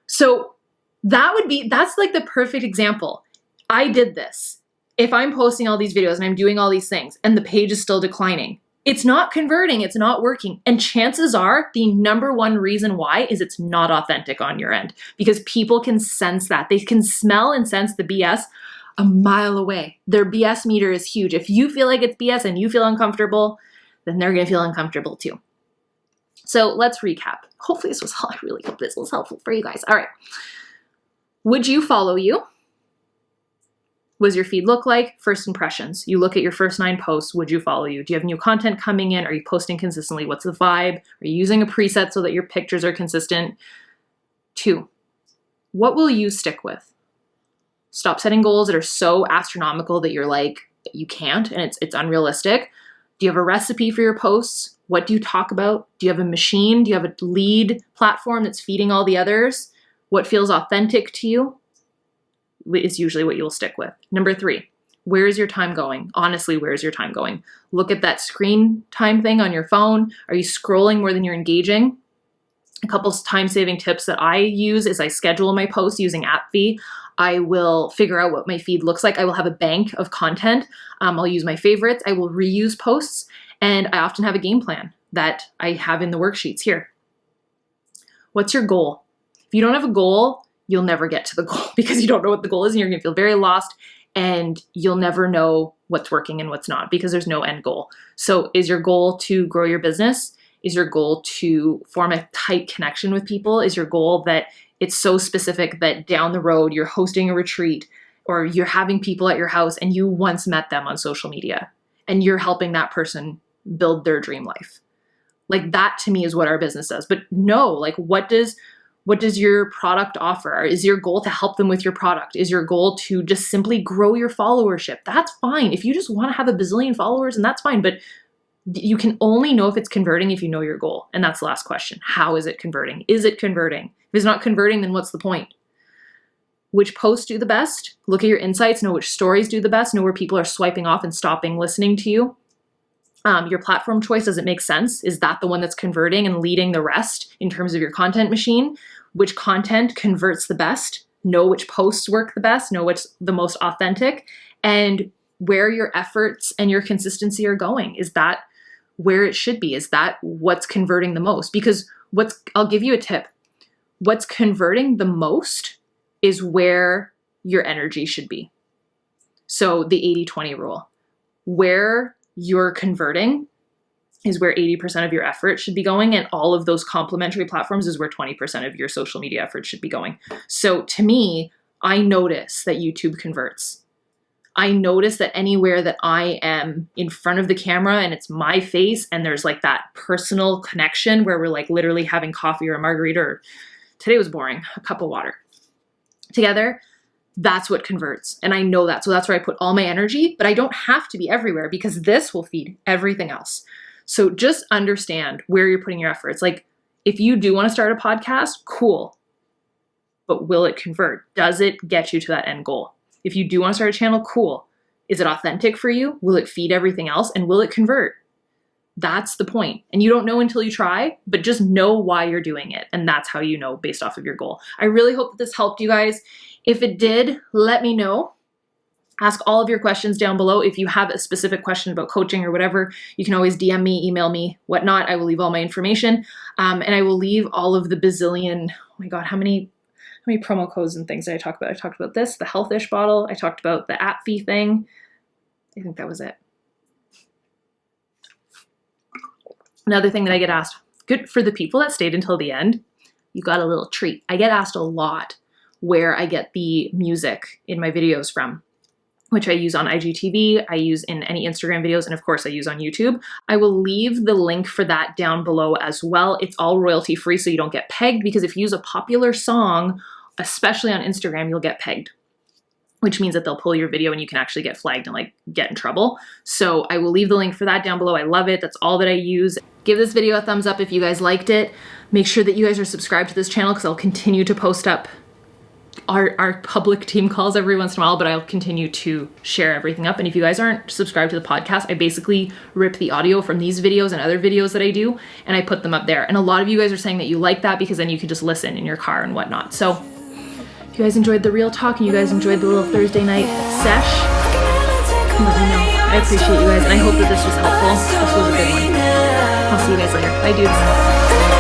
So that's like the perfect example. I did this. If I'm posting all these videos and I'm doing all these things and the page is still declining, it's not converting, it's not working. And chances are the number one reason why is it's not authentic on your end, because people can sense that. They can smell and sense the BS a mile away. Their BS meter is huge. If you feel like it's BS and you feel uncomfortable, then they're gonna feel uncomfortable too. So let's recap. Hopefully this was, I really hope this was helpful for you guys. All right. Would you follow you? What does your feed look like? First impressions. You look at your first 9 posts. Would you follow you? Do you have new content coming in? Are you posting consistently? What's the vibe? Are you using a preset so that your pictures are consistent? 2, what will you stick with? Stop setting goals that are so astronomical that you're like, you can't, and it's unrealistic. Do you have a recipe for your posts? What do you talk about? Do you have a machine? Do you have a lead platform that's feeding all the others? What feels authentic to you is usually what you'll stick with. Number 3, where is your time going? Honestly, where is your time going? Look at that screen time thing on your phone. Are you scrolling more than you're engaging? A couple time-saving tips that I use is I schedule my posts using AppV. I will figure out what my feed looks like. I will have a bank of content. I'll use my favorites. I will reuse posts. And I often have a game plan that I have in the worksheets here. What's your goal? If you don't have a goal, you'll never get to the goal because you don't know what the goal is and you're gonna feel very lost and you'll never know what's working and what's not because there's no end goal. So is your goal to grow your business? Is your goal to form a tight connection with people? Is your goal that it's so specific that down the road you're hosting a retreat or you're having people at your house and you once met them on social media and you're helping that person build their dream life? Like that to me is what our business does. But no, like what does your product offer? Is your goal to help them with your product? Is your goal to just simply grow your followership? That's fine. If you just want to have a bazillion followers, and that's fine. But you can only know if it's converting if you know your goal. And that's the last question. How is it converting? Is it converting? If it's not converting, then what's the point? Which posts do the best? Look at your insights. Know which stories do the best. Know where people are swiping off and stopping listening to you. Your platform choice, does it make sense? Is that the one that's converting and leading the rest in terms of your content machine? Which content converts the best? Know which posts work the best, know what's the most authentic, and where your efforts and your consistency are going. Is that where it should be? Is that what's converting the most? Because I'll give you a tip. What's converting the most is where your energy should be. So the 80-20 rule. Where you're converting is where 80% of your effort should be going, and all of those complementary platforms is where 20% of your social media effort should be going. So to me, I notice that YouTube converts. I notice that anywhere that I am in front of the camera and it's my face and there's like that personal connection where we're like literally having coffee or a margarita, or today was boring, a cup of water together, that's what converts. And I know that. So that's where I put all my energy, but I don't have to be everywhere because this will feed everything else. So just understand where you're putting your efforts. Like if you do want to start a podcast, cool. But will it convert? Does it get you to that end goal? If you do want to start a channel, cool. Is it authentic for you? Will it feed everything else? And will it convert? That's the point. And you don't know until you try, but just know why you're doing it. And that's how you know based off of your goal. I really hope that this helped you guys. If it did, let me know. Ask all of your questions down below. If you have a specific question about coaching or whatever, you can always DM me, email me, whatnot. I will leave all my information. And I will leave all of the bazillion, oh my God, how many promo codes and things did I talk about? I talked about this, the Healthish bottle. I talked about the app fee thing. I think that was it. Another thing that I get asked, good for the people that stayed until the end, you got a little treat. I get asked a lot where I get the music in my videos from, which I use on IGTV, I use in any Instagram videos, and of course I use on YouTube. I will leave the link for that down below as well. It's all royalty free, so you don't get pegged, because if you use a popular song, especially on Instagram, you'll get pegged. which means that they'll pull your video and you can actually get flagged and like get in trouble. So I will leave the link for that down below. I love it. That's all that I use. Give this video a thumbs up if you guys liked it. Make sure that you guys are subscribed to this channel because I'll continue to post up our public team calls every once in a while, but I'll continue to share everything up. And if you guys aren't subscribed to the podcast, I basically rip the audio from these videos and other videos that I do, and I put them up there. And a lot of you guys are saying that you like that because then you can just listen in your car and whatnot. So if you guys enjoyed the real talk and you guys enjoyed the little Thursday night sesh, let me know. I appreciate you guys, and I hope that this was helpful. This was a good one. I'll see you guys later. Bye, dudes.